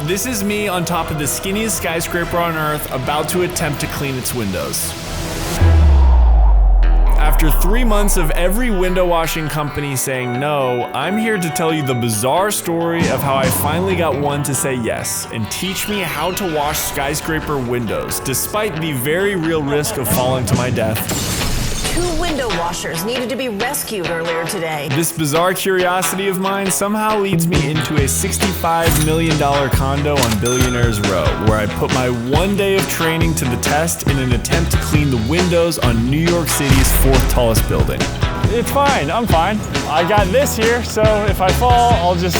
This is me on top of the skinniest skyscraper on Earth, about to attempt to clean its windows. After 3 months of every window washing company saying no, I'm here to tell you the bizarre story of how I finally got one to say yes and teach me how to wash skyscraper windows, despite the very real risk of falling to my death. 2 window washers needed to be rescued earlier today. This bizarre curiosity of mine somehow leads me into a $65 million condo on Billionaires Row, where I put my 1 day of training to the test in an attempt to clean the windows on New York City's 4th tallest building. It's fine, I'm fine. I got this here, so if I fall, I'll just,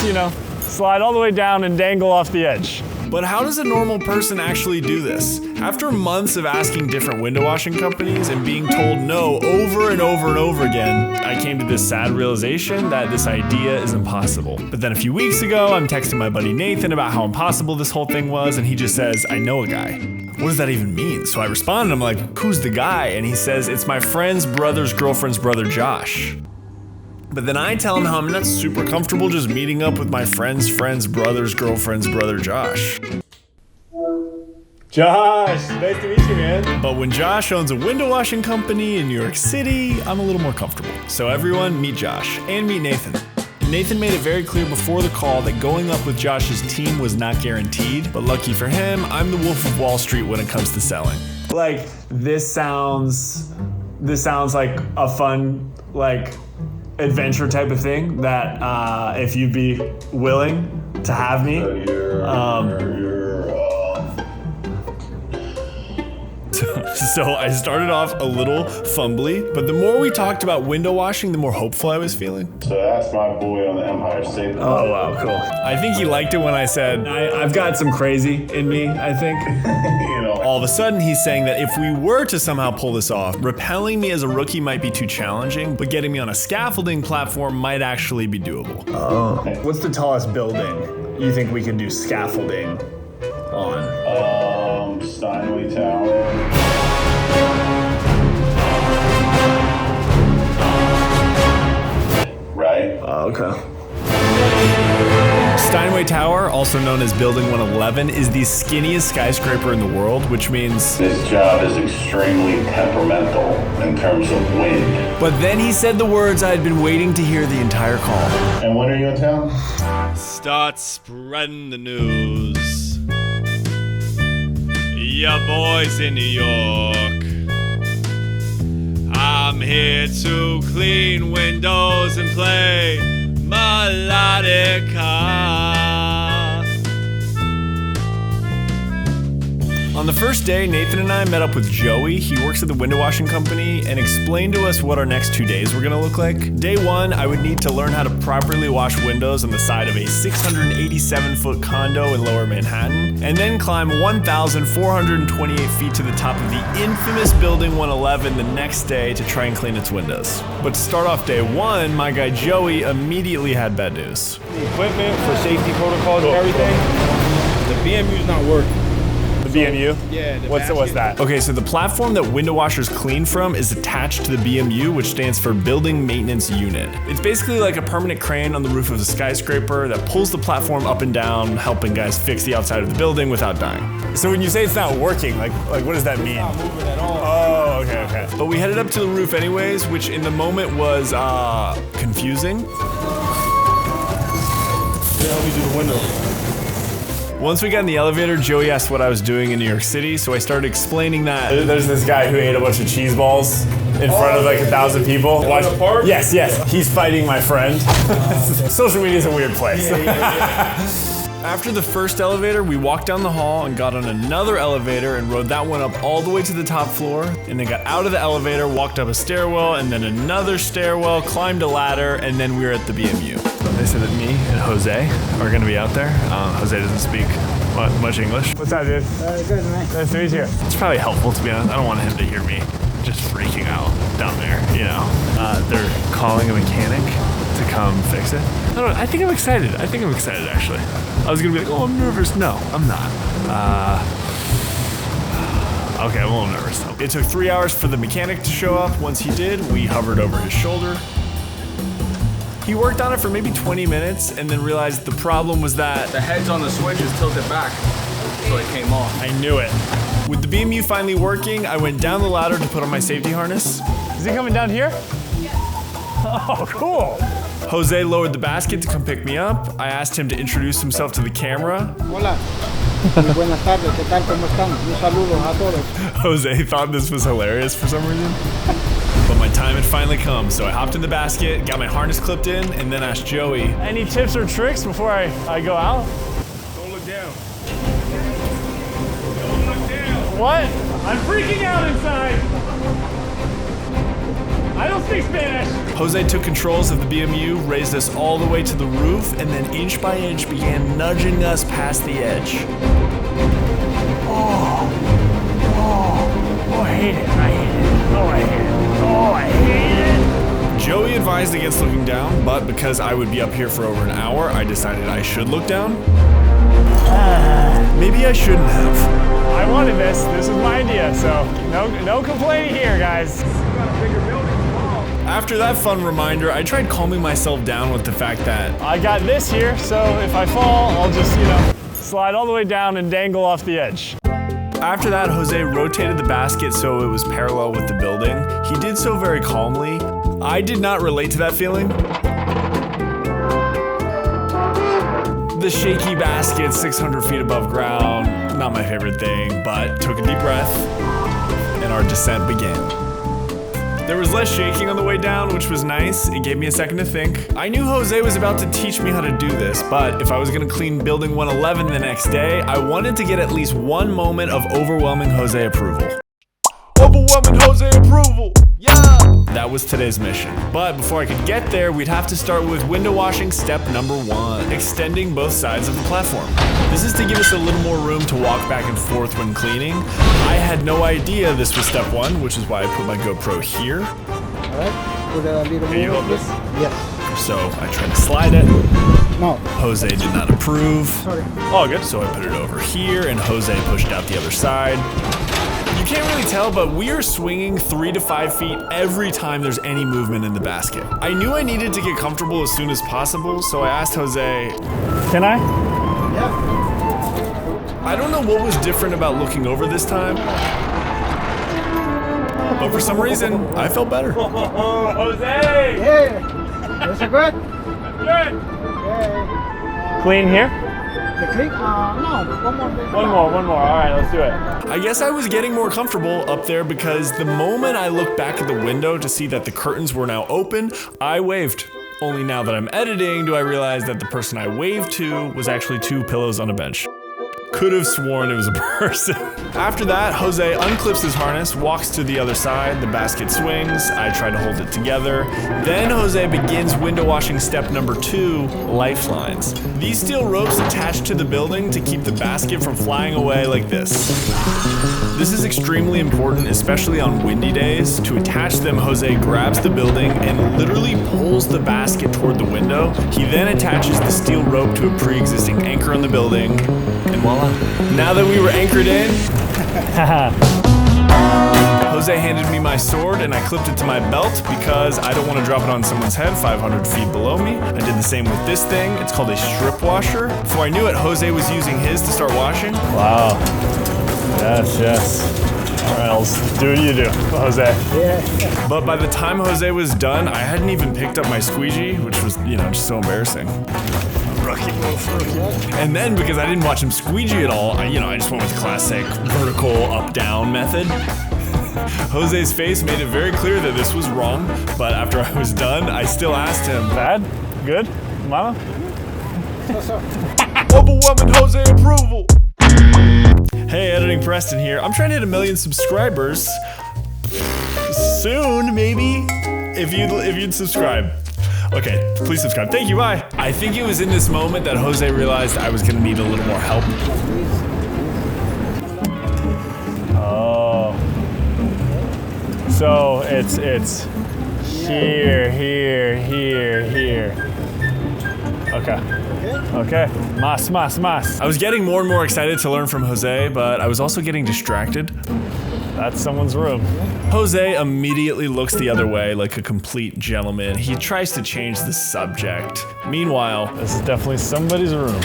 slide all the way down and dangle off the edge. But how does a normal person actually do this? After months of asking different window washing companies and being told no over and over and over again, I came to this sad realization that this idea is impossible. But then a few weeks ago, I'm texting my buddy Nathan about how impossible this whole thing was, and he just says, I know a guy. What does that even mean? So I responded, I'm like, who's the guy? And he says, it's my friend's brother's girlfriend's brother, Josh. But then I tell him how I'm not super comfortable just meeting up with my friend's brother's girlfriend's brother, Josh. Josh, nice to meet you, man. But when Josh owns a window washing company in New York City, I'm a little more comfortable. So everyone, meet Josh and meet Nathan. Nathan made it very clear before the call that going up with Josh's team was not guaranteed, but lucky for him, I'm the Wolf of Wall Street when it comes to selling. Like, this sounds like a fun, adventure type of thing that if you'd be willing to have me. So I started off a little fumbly, but the more we talked about window washing, the more hopeful I was feeling. So that's my boy on the Empire State. Oh, wow, cool. I think he liked it when I said, I've got some crazy in me, I think. All of a sudden, he's saying that if we were to somehow pull this off, rappelling me as a rookie might be too challenging, but getting me on a scaffolding platform might actually be doable. Oh. What's the tallest building you think we can do scaffolding on? Steinway Tower. Right? Okay. Steinway Tower, also known as Building 111, is the skinniest skyscraper in the world, which means this job is extremely temperamental in terms of wind. But then he said the words I had been waiting to hear the entire call. And when are you in town? Start spreading the news. Ya boys in New York. I'm here to clean windows and play melodica. On the first day, Nathan and I met up with Joey. He works at the window washing company and explained to us what our next 2 days were gonna look like. Day 1, I would need to learn how to properly wash windows on the side of a 687-foot condo in Lower Manhattan, and then climb 1,428 feet to the top of the infamous Building 111 the next day to try and clean its windows. But to start off day 1, my guy Joey immediately had bad news. The equipment for safety protocols and everything, the BMU's not working. The BMU? Yeah. What's that? Okay, so the platform that window washers clean from is attached to the BMU, which stands for Building Maintenance Unit. It's basically like a permanent crane on the roof of a skyscraper that pulls the platform up and down, helping guys fix the outside of the building without dying. So when you say it's not working, like what does that mean? It's not moving at all. Oh, okay. But we headed up to the roof anyways, which in the moment was confusing. Yeah, help me do the window. Once we got in the elevator, Joey asked what I was doing in New York City, so I started explaining that. There's this guy who ate a bunch of cheese balls in front of 1,000 people. Watch the park? Yes. He's fighting my friend. Social media is a weird place. After the first elevator, we walked down the hall and got on another elevator and rode that one up all the way to the top floor, and then got out of the elevator, walked up a stairwell, and then another stairwell, climbed a ladder, and then we were at the BMU. They said that me and Jose are gonna be out there. Jose doesn't speak much English. What's up, dude? Good, man. Nice to meet you. It's probably helpful, to be honest. I don't want him to hear me just freaking out down there, They're calling a mechanic to come fix it. I think I'm excited. Actually. I was gonna be like, oh, I'm nervous. No, I'm not. Okay, I'm a little nervous though. It took 3 hours for the mechanic to show up. Once he did, we hovered over his shoulder. He worked on it for maybe 20 minutes and then realized the problem was that The heads on the switch is tilted back, so it came off. I knew it. With the BMU finally working, I went down the ladder to put on my safety harness. Is he coming down here? Yes. Oh, cool. Jose lowered the basket to come pick me up. I asked him to introduce himself to the camera. Hola. Muy buenas tardes. ¿Qué tal? ¿Cómo están? Un saludo a todos. Jose thought this was hilarious for some reason. But my time had finally come, so I hopped in the basket, got my harness clipped in, and then asked Joey. Any tips or tricks before I go out? Don't look down. What? I'm freaking out inside. I don't speak Spanish. Jose took controls of the BMU, raised us all the way to the roof, and then inch by inch began nudging us past the edge. Oh, I hate it. I hate it. Oh, I hate it. Oh, I hate it. Joey advised against looking down, but because I would be up here for over an hour, I decided I should look down. Maybe I shouldn't have. I wanted this. This is my idea, so no complaining here, guys. After that fun reminder, I tried calming myself down with the fact that I got this here, so if I fall, I'll just, slide all the way down and dangle off the edge. after that, Jose rotated the basket so it was parallel with the building. He did so very calmly. I did not relate to that feeling. The shaky basket 600 feet above ground, not my favorite thing, but took a deep breath and our descent began. There was less shaking on the way down, which was nice. It gave me a second to think. I knew Jose was about to teach me how to do this, but if I was gonna clean building 111 the next day, I wanted to get at least one moment of overwhelming Jose approval. Overwhelming Jose approval! Yeah! That was today's mission. But before I could get there, we'd have to start with window washing step number 1, extending both sides of the platform. This is to give us a little more room to walk back and forth when cleaning. I had no idea this was step 1, which is why I put my GoPro here. Alright, put a little Can you more, hold this? please. Yes. So I tried to slide it. No. Jose did not approve. Sorry. Oh, good. So I put it over here and Jose pushed out the other side. You can't really tell, but we are swinging 3 to 5 feet every time there's any movement in the basket. I knew I needed to get comfortable as soon as possible, so I asked Jose, Can I? Yeah. I don't know what was different about looking over this time, but for some reason, I felt better. Jose! Yeah. That's good? Good. Yeah. Clean here? The click? No. One more. One more. All right, let's do it. I guess I was getting more comfortable up there because the moment I looked back at the window to see that the curtains were now open, I waved. Only now that I'm editing do I realize that the person I waved to was actually 2 pillows on a bench. Could have sworn it was a person. After that, Jose unclips his harness, walks to the other side, the basket swings, I try to hold it together. Then Jose begins window washing step number 2, lifelines. These steel ropes attached to the building to keep the basket from flying away like this. This is extremely important, especially on windy days. To attach them, Jose grabs the building and literally pulls the basket toward the window. He then attaches the steel rope to a pre-existing anchor on the building, and voila. Now that we were anchored in, Jose handed me my sword and I clipped it to my belt because I don't want to drop it on someone's head 500 feet below me. I did the same with this thing. It's called a strip washer. Before I knew it, Jose was using his to start washing. Wow. Yes. All right, let's do what you do, Jose. Yeah. But by the time Jose was done, I hadn't even picked up my squeegee, which was, just so embarrassing. Rookie move. And then because I didn't watch him squeegee at all, I just went with the classic vertical up-down method. Jose's face made it very clear that this was wrong, but after I was done, I still asked him, Bad? Good? Mama? overwhelming Jose approval. Hey, Editing Preston here. I'm trying to hit 1 million subscribers. Soon, maybe, if you'd subscribe. Okay, please subscribe. Thank you, bye. I think it was in this moment that Jose realized I was gonna need a little more help. Oh. So it's here. Okay. Mas. I was getting more and more excited to learn from Jose, but I was also getting distracted. That's someone's room. Jose immediately looks the other way like a complete gentleman. He tries to change the subject. Meanwhile, This is definitely somebody's room.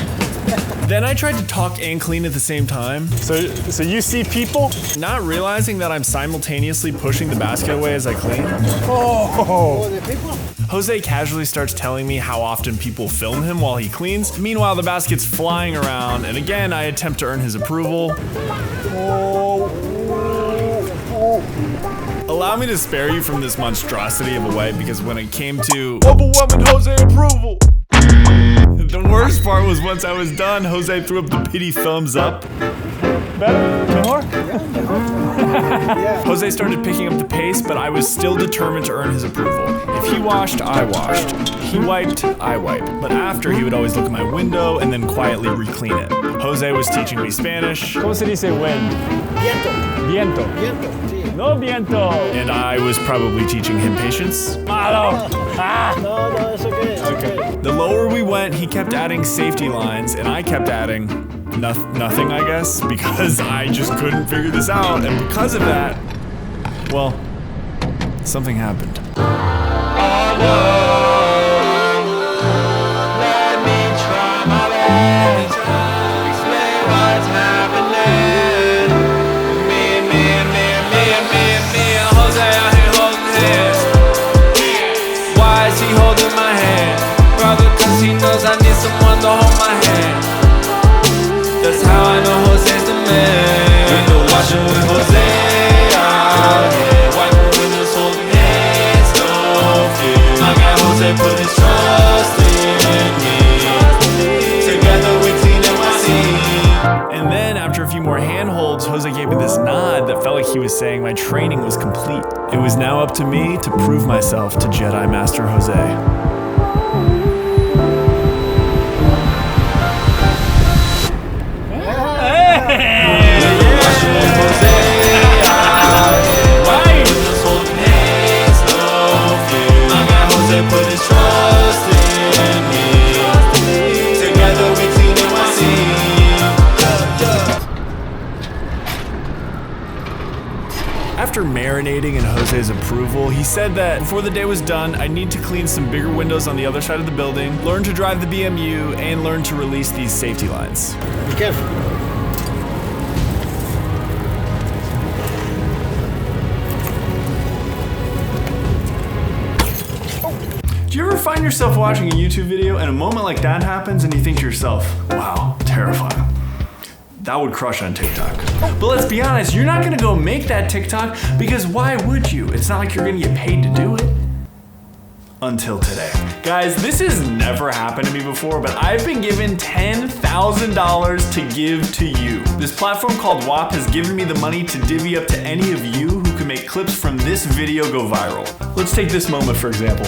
then I tried to talk and clean at the same time, So you see people? not realizing that I'm simultaneously pushing the basket away as I clean. Oh. The people. Jose casually starts telling me how often people film him while he cleans. Meanwhile, the basket's flying around, and again, I attempt to earn his approval. Allow me to spare you from this monstrosity of a way, because when it came to overwhelming Jose approval, the worst part was once I was done, Jose threw up the pity thumbs up. Better? More? Jose started picking up the pace, but I was still determined to earn his approval. If he washed, I washed. He wiped, I wiped. But after, he would always look at my window and then quietly re-clean it. Jose was teaching me Spanish, ¿Cómo se dice wind? Viento. Viento. Viento. Sí. No viento. and I was probably teaching him patience. Malo. Ah. No, it's okay. It's okay. The lower we went, he kept adding safety lines, and I kept adding nothing, I guess, because I just couldn't figure this out. And because of that, well, something happened. I need someone to hold my hand. That's how I know Jose's the man. Window washing with Jose out here. Wiping windows, holding hands, no fear. My guy Jose put his trust in me. Together we clean NYC. And then, after a few more handholds, Jose gave me this nod that felt like he was saying my training was complete. It was now up to me to prove myself to Jedi Master Jose. Put his trust in me. Together we clean NYC. After marinating in Jose's approval, he said that before the day was done, I'd need to clean some bigger windows on the other side of the building, learn to drive the BMU, and learn to release these safety lines. Be careful. Do you ever find yourself watching a YouTube video and a moment like that happens and you think to yourself, wow, terrifying. That would crush on TikTok. But let's be honest, you're not gonna go make that TikTok because why would you? It's not like you're gonna get paid to do it. Until today. Guys, this has never happened to me before, but I've been given $10,000 to give to you. This platform called WAP has given me the money to divvy up to any of you who can make clips from this video go viral. Let's take this moment for example.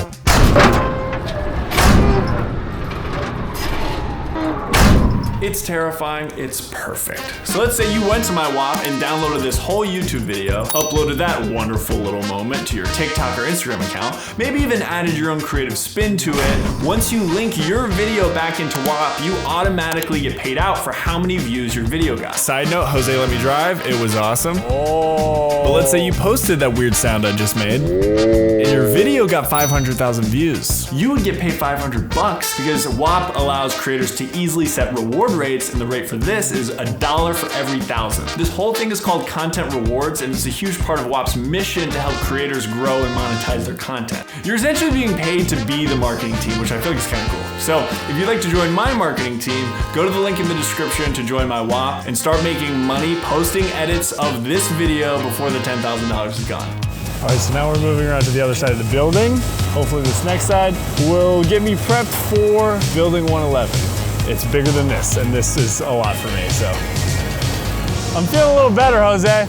It's terrifying, it's perfect. So let's say you went to my WAP and downloaded this whole YouTube video, uploaded that wonderful little moment to your TikTok or Instagram account, maybe even added your own creative spin to it. Once you link your video back into WAP, you automatically get paid out for how many views your video got. Side note, Jose let me drive, it was awesome. But let's say you posted that weird sound I just made, and your video got 500,000 views. You would get paid $500 because WAP allows creators to easily set reward rates, and the rate for this is $1 for every 1,000. This whole thing is called content rewards, and it's a huge part of WAP's mission to help creators grow and monetize their content. You're essentially being paid to be the marketing team, which I feel like is kind of cool. So if you'd like to join my marketing team, go to the link in the description to join my WAP and start making money posting edits of this video before the $10,000 is gone. All right, so now we're moving around to the other side of the building. Hopefully this next side will get me prepped for building 111. It's bigger than this, and this is a lot for me, so. I'm feeling a little better, Jose.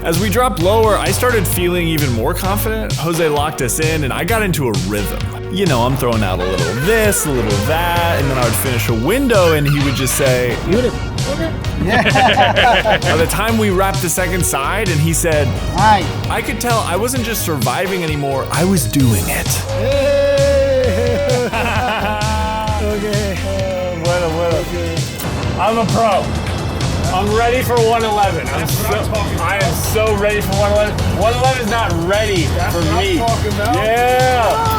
As we dropped lower, I started feeling even more confident. Jose locked us in, and I got into a rhythm. You know, I'm throwing out a little of this, a little of that, and then I would finish a window, and he would just say, Beautiful. by the time we wrapped the second side, and he said, Hi. I could tell I wasn't just surviving anymore, I was doing it. Okay. Bueno. I'm a pro. I'm ready for 111. I am so ready for 111. 111 is not ready for me. Yeah.